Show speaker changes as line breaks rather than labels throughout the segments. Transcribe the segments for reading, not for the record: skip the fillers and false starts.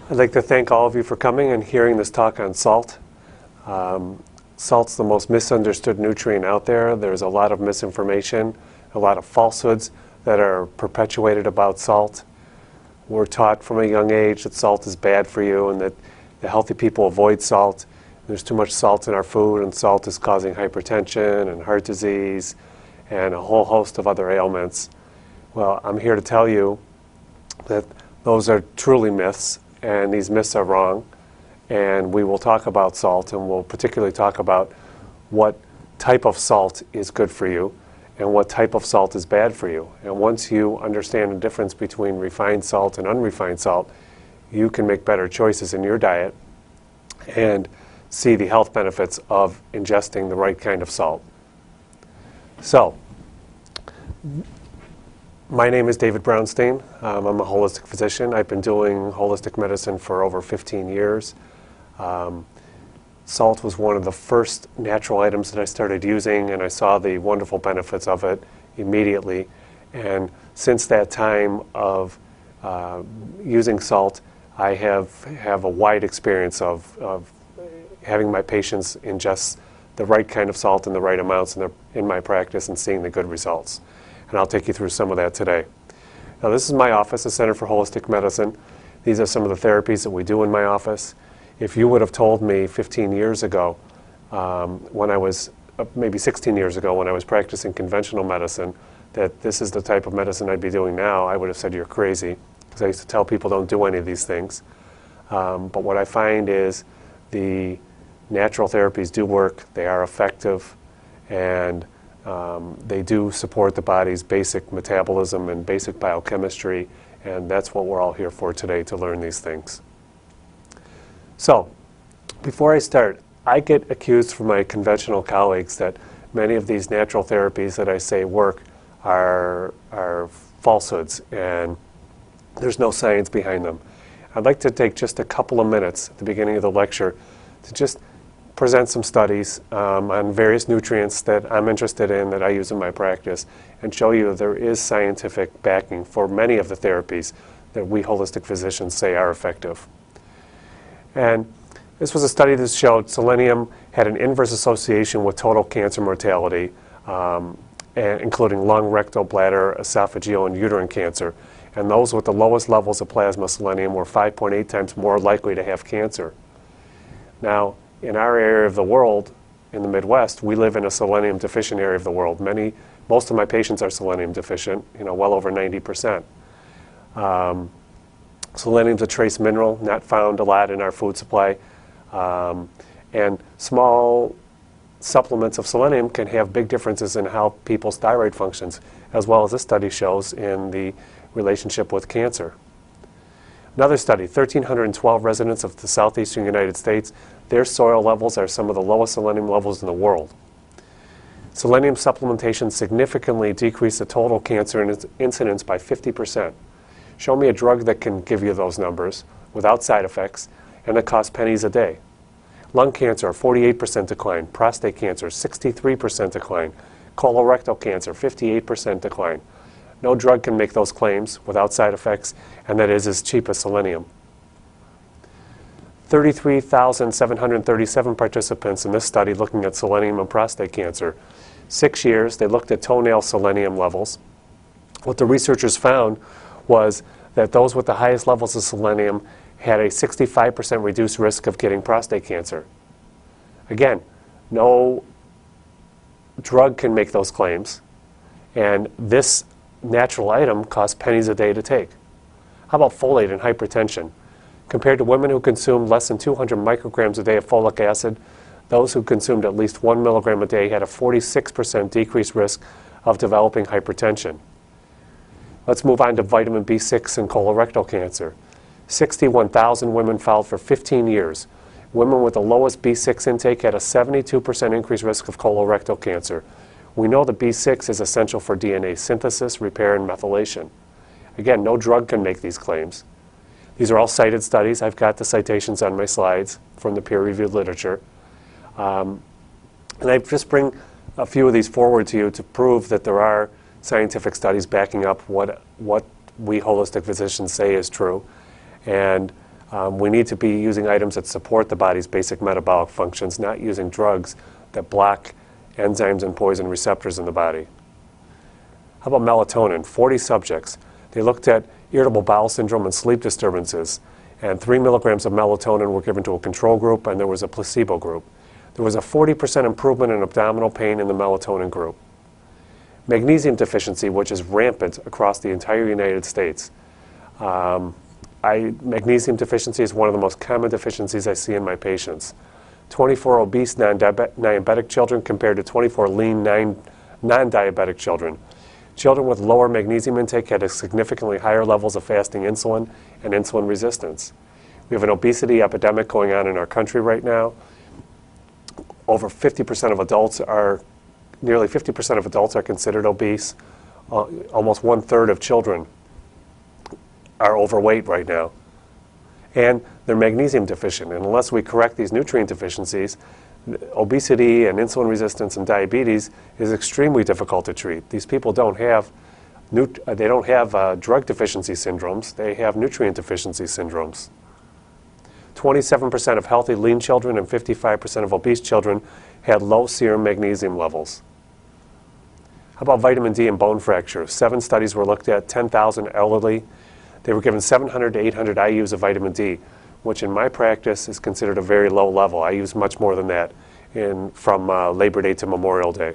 I'd like to thank all of you for coming and hearing this talk on salt. Salt's the most misunderstood nutrient out there. There's a lot of misinformation, a lot of falsehoods that are perpetuated about salt. We're taught from a young age that salt is bad for you and that the healthy people avoid salt. There's too much salt in our food, and salt is causing hypertension and heart disease and a whole host of other ailments. Well, I'm here to tell you that those are truly myths, and these myths are wrong. And we will talk about salt, and we'll particularly talk about what type of salt is good for you and what type of salt is bad for you. And once you understand the difference between refined salt and unrefined salt, you can make better choices in your diet and see the health benefits of ingesting the right kind of salt. So, my name is David Brownstein. I'm a holistic physician. I've been doing holistic medicine for over 15 years. Salt was one of the first natural items that I started using, and I saw the wonderful benefits of it immediately. And since that time of using salt, I have a wide experience of having my patients ingest the right kind of salt in the right amounts in my practice and seeing the good results. And I'll take you through some of that today. Now, this is my office, the Center for Holistic Medicine. These are some of the therapies that we do in my office. If you would have told me 15 years ago, when I was, maybe 16 years ago, when I was practicing conventional medicine, that this is the type of medicine I'd be doing now, I would have said you're crazy, because I used to tell people don't do any of these things. But what I find is the natural therapies do work, they are effective, and they do support the body's basic metabolism and basic biochemistry, and that's what we're all here for today, to learn these things. So, before I start, I get accused from my conventional colleagues that many of these natural therapies that I say work are falsehoods, and there's no science behind them. I'd like to take just a couple of minutes at the beginning of the lecture to just present some studies on various nutrients that I'm interested in, that I use in my practice, and show you there is scientific backing for many of the therapies that we holistic physicians say are effective. And this was a study that showed selenium had an inverse association with total cancer mortality, including lung, rectal, bladder, esophageal, and uterine cancer. And those with the lowest levels of plasma selenium were 5.8 times more likely to have cancer. Now, in our area of the world, in the Midwest, we live in a selenium deficient area of the world. Most of my patients are selenium deficient, well over 90%. Selenium's a trace mineral, not found a lot in our food supply. And small supplements of selenium can have big differences in how people's thyroid functions, as well as this study shows in the relationship with cancer. Another study, 1,312 residents of the southeastern United States, their soil levels are some of the lowest selenium levels in the world. Selenium supplementation significantly decreased the total cancer incidence by 50%. Show me a drug that can give you those numbers without side effects and that costs pennies a day. Lung cancer, 48% decline. Prostate cancer, 63% decline. Colorectal cancer, 58% decline. No drug can make those claims without side effects, and that is as cheap as selenium. 33,737 participants in this study looking at selenium and prostate cancer. 6 years, they looked at toenail selenium levels. What the researchers found was that those with the highest levels of selenium had a 65% reduced risk of getting prostate cancer. Again, no drug can make those claims, and this natural item costs pennies a day to take. How about folate and hypertension? Compared to women who consumed less than 200 micrograms a day of folic acid, those who consumed at least 1 milligram a day had a 46% decreased risk of developing hypertension. Let's move on to vitamin B6 and colorectal cancer. 61,000 women followed for 15 years. Women with the lowest B6 intake had a 72% increased risk of colorectal cancer. We know that B6 is essential for DNA synthesis, repair, and methylation. Again, no drug can make these claims. These are all cited studies. I've got the citations on my slides from the peer-reviewed literature. And I just bring a few of these forward to you to prove that there are scientific studies backing up what we holistic physicians say is true. And We need to be using items that support the body's basic metabolic functions, not using drugs that block enzymes and poison receptors in the body. How about melatonin? 40 subjects. They looked at irritable bowel syndrome and sleep disturbances, and 3 milligrams of melatonin were given to a control group, and there was a placebo group. There was a 40% improvement in abdominal pain in the melatonin group. Magnesium deficiency, which is rampant across the entire United States. Magnesium deficiency is one of the most common deficiencies I see in my patients. 24 obese non-diabetic children compared to 24 lean non-diabetic children. Children with lower magnesium intake had significantly higher levels of fasting insulin and insulin resistance. We have an obesity epidemic going on in our country right now. Over 50% of adults are, nearly 50% of adults are considered obese. Almost 1/3 of children are overweight right now. And they're magnesium deficient. And unless we correct these nutrient deficiencies, obesity and insulin resistance and diabetes is extremely difficult to treat. These people don't have drug deficiency syndromes. They have nutrient deficiency syndromes. 27% of healthy lean children and 55% of obese children had low serum magnesium levels. How about vitamin D and bone fracture? 7 studies were looked at, 10,000 elderly. They were given 700 to 800 IUs of vitamin D, which in my practice is considered a very low level. I use much more than that from Labor Day to Memorial Day.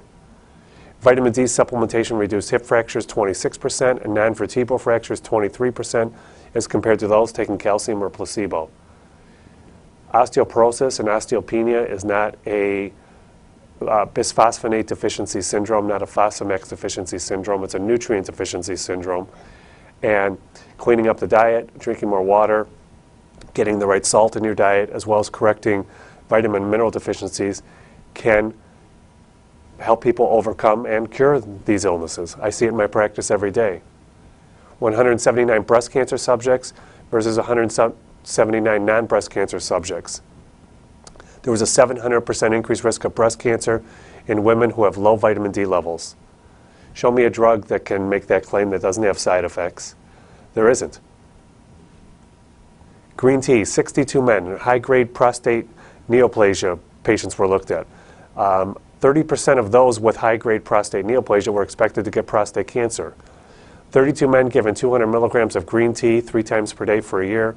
Vitamin D supplementation reduced hip fractures 26% and non-vertebral fractures 23% as compared to those taking calcium or placebo. Osteoporosis and osteopenia is not a bisphosphonate deficiency syndrome, not a Fosamax deficiency syndrome. It's a nutrient deficiency syndrome. And cleaning up the diet, drinking more water, getting the right salt in your diet, as well as correcting vitamin and mineral deficiencies can help people overcome and cure these illnesses. I see it in my practice every day. 179 breast cancer subjects versus 179 non-breast cancer subjects. There was a 700% increased risk of breast cancer in women who have low vitamin D levels. Show me a drug that can make that claim that doesn't have side effects. There isn't. Green tea, 62 men, high-grade prostate neoplasia patients were looked at. 30% of those with high-grade prostate neoplasia were expected to get prostate cancer. 32 men given 200 milligrams of green tea 3 times per day for a year.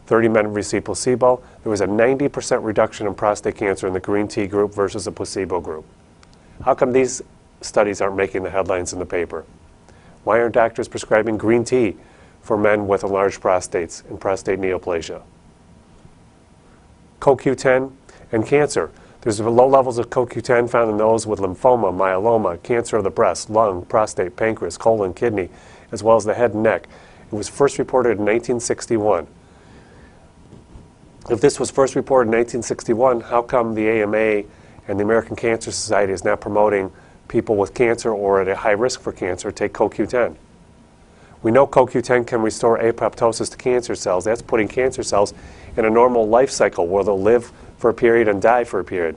30 men received placebo. There was a 90% reduction in prostate cancer in the green tea group versus a placebo group. How come these studies aren't making the headlines in the paper? Why aren't doctors prescribing green tea for men with enlarged prostates and prostate neoplasia? CoQ10 and cancer. There's low levels of CoQ10 found in those with lymphoma, myeloma, cancer of the breast, lung, prostate, pancreas, colon, kidney, as well as the head and neck. It was first reported in 1961. If this was first reported in 1961, how come the AMA and the American Cancer Society is not promoting people with cancer or at a high risk for cancer take CoQ10? We know CoQ10 can restore apoptosis to cancer cells. That's putting cancer cells in a normal life cycle where they'll live for a period and die for a period,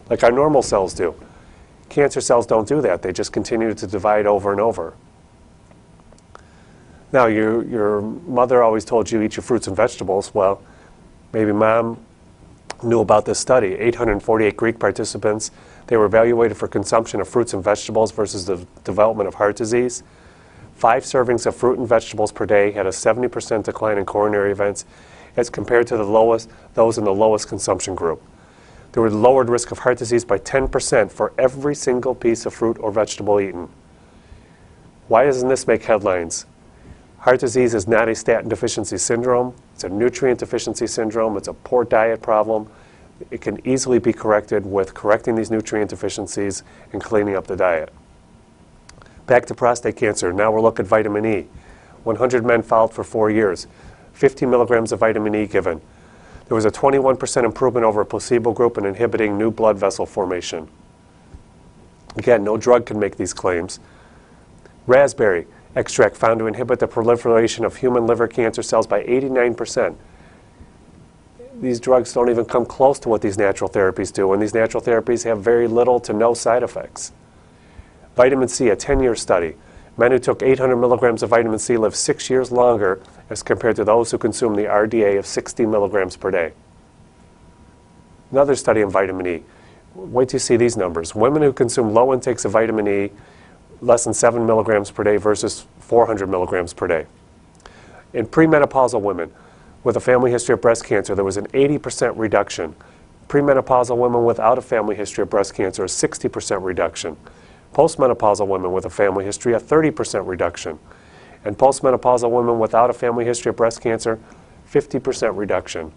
like our normal cells do. Cancer cells don't do that. They just continue to divide over and over. Now, your mother always told you eat your fruits and vegetables. Well, maybe mom knew about this study. 848 Greek participants, they were evaluated for consumption of fruits and vegetables versus the development of heart disease. 5 servings of fruit and vegetables per day had a 70% decline in coronary events as compared to those in the lowest consumption group. There was lowered risk of heart disease by 10% for every single piece of fruit or vegetable eaten. Why doesn't this make headlines? Heart disease is not a statin deficiency syndrome. It's a nutrient deficiency syndrome. It's a poor diet problem. It can easily be corrected with correcting these nutrient deficiencies and cleaning up the diet. Back to prostate cancer. Now we'll look at vitamin E. 100 men followed for 4 years. 50 milligrams of vitamin E given. There was a 21% improvement over a placebo group in inhibiting new blood vessel formation. Again, no drug can make these claims. Raspberry extract found to inhibit the proliferation of human liver cancer cells by 89%. These drugs don't even come close to what these natural therapies do, and these natural therapies have very little to no side effects. Vitamin C, a 10-year study. Men who took 800 milligrams of vitamin C lived 6 years longer as compared to those who consume the RDA of 60 milligrams per day. Another study on vitamin E. Wait till you see these numbers. Women who consume low intakes of vitamin E, less than 7 milligrams per day versus 400 milligrams per day. In premenopausal women with a family history of breast cancer, there was an 80% reduction. Premenopausal women without a family history of breast cancer, a 60% reduction. Postmenopausal women with a family history, a 30% reduction. And postmenopausal women without a family history of breast cancer, 50% reduction.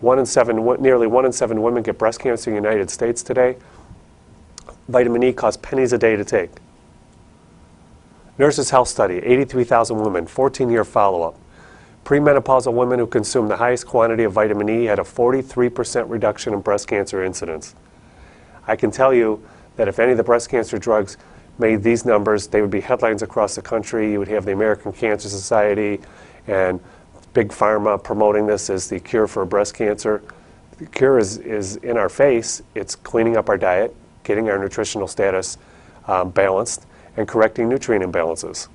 Nearly 1 in 7 women get breast cancer in the United States today. Vitamin E costs pennies a day to take. Nurses' Health Study, 83,000 women, 14-year follow-up. Premenopausal women who consumed the highest quantity of vitamin E had a 43% reduction in breast cancer incidence. I can tell you that if any of the breast cancer drugs made these numbers, they would be headlines across the country. You would have the American Cancer Society and Big Pharma promoting this as the cure for breast cancer. The cure is in our face. It's cleaning up our diet, getting our nutritional status balanced, and correcting nutrient imbalances.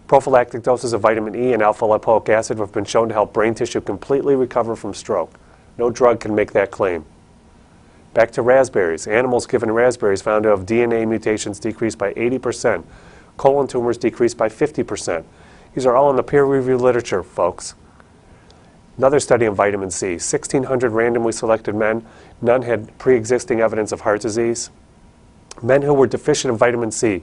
Prophylactic doses of vitamin E and alpha-lipoic acid have been shown to help brain tissue completely recover from stroke. No drug can make that claim. Back to raspberries. Animals given raspberries found to have DNA mutations decreased by 80%. Colon tumors decreased by 50%. These are all in the peer-reviewed literature, folks. Another study on vitamin C. 1,600 randomly selected men. None had pre-existing evidence of heart disease. Men who were deficient in vitamin C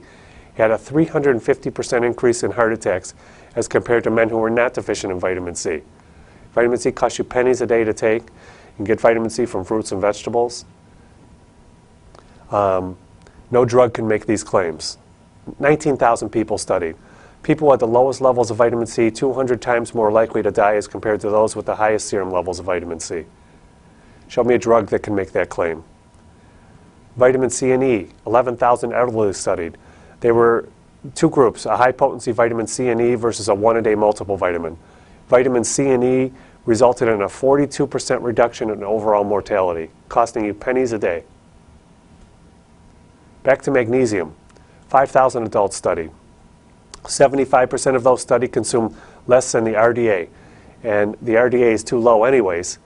had a 350% increase in heart attacks as compared to men who were not deficient in vitamin C. Vitamin C costs you pennies a day to take. You can get vitamin C from fruits and vegetables. No drug can make these claims. 19,000 people studied. People at the lowest levels of vitamin C, 200 times more likely to die as compared to those with the highest serum levels of vitamin C. Show me a drug that can make that claim. Vitamin C and E, 11,000 elderly studied. They were two groups, a high-potency vitamin C and E versus a one-a-day multiple vitamin. Vitamin C and E resulted in a 42% reduction in overall mortality, costing you pennies a day. Back to magnesium. 5,000 adults studied. 75% of those studied consumed less than the RDA, and the RDA is too low anyways.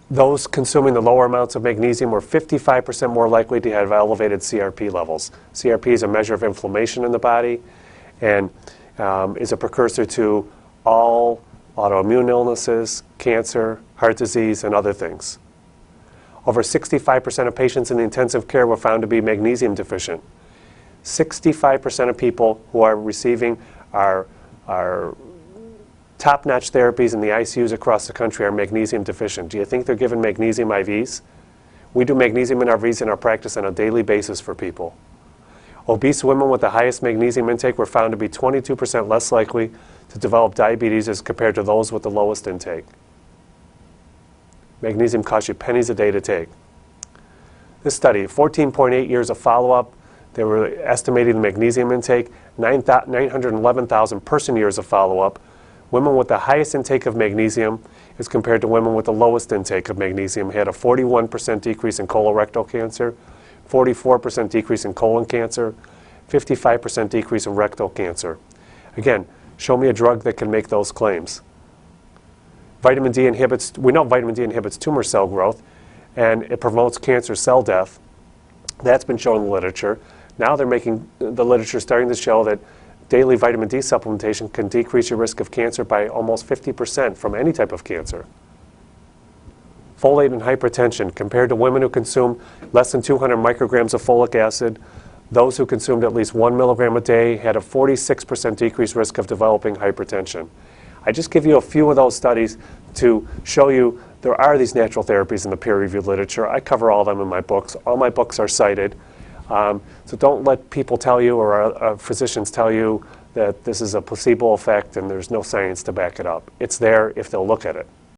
Those consuming the lower amounts of magnesium were 55% more likely to have elevated CRP levels. CRP is a measure of inflammation in the body and is a precursor to all autoimmune illnesses, cancer, heart disease, and other things. Over 65% of patients in the intensive care were found to be magnesium deficient. 65% of people who are receiving our top-notch therapies in the ICUs across the country are magnesium deficient. Do you think they're given magnesium IVs? We do magnesium IVs in our practice on a daily basis for people. Obese women with the highest magnesium intake were found to be 22% less likely to develop diabetes as compared to those with the lowest intake. Magnesium costs you pennies a day to take. This study, 14.8 years of follow-up, they were estimating the magnesium intake, 911,000 person years of follow-up. Women with the highest intake of magnesium as compared to women with the lowest intake of magnesium had a 41% decrease in colorectal cancer, 44% decrease in colon cancer, 55% decrease in rectal cancer. Again, show me a drug that can make those claims. Vitamin D inhibits, we know vitamin D inhibits tumor cell growth, and it promotes cancer cell death. That's been shown in the literature. Now the literature starting to show that daily vitamin D supplementation can decrease your risk of cancer by almost 50% from any type of cancer. Folate and hypertension, compared to women who consume less than 200 micrograms of folic acid, those who consumed at least 1 milligram a day had a 46% decreased risk of developing hypertension. I just give you a few of those studies to show you there are these natural therapies in the peer-reviewed literature. I cover all of them in my books. All my books are cited. So don't let people tell you or physicians tell you that this is a placebo effect and there's no science to back it up. It's there if they'll look at it.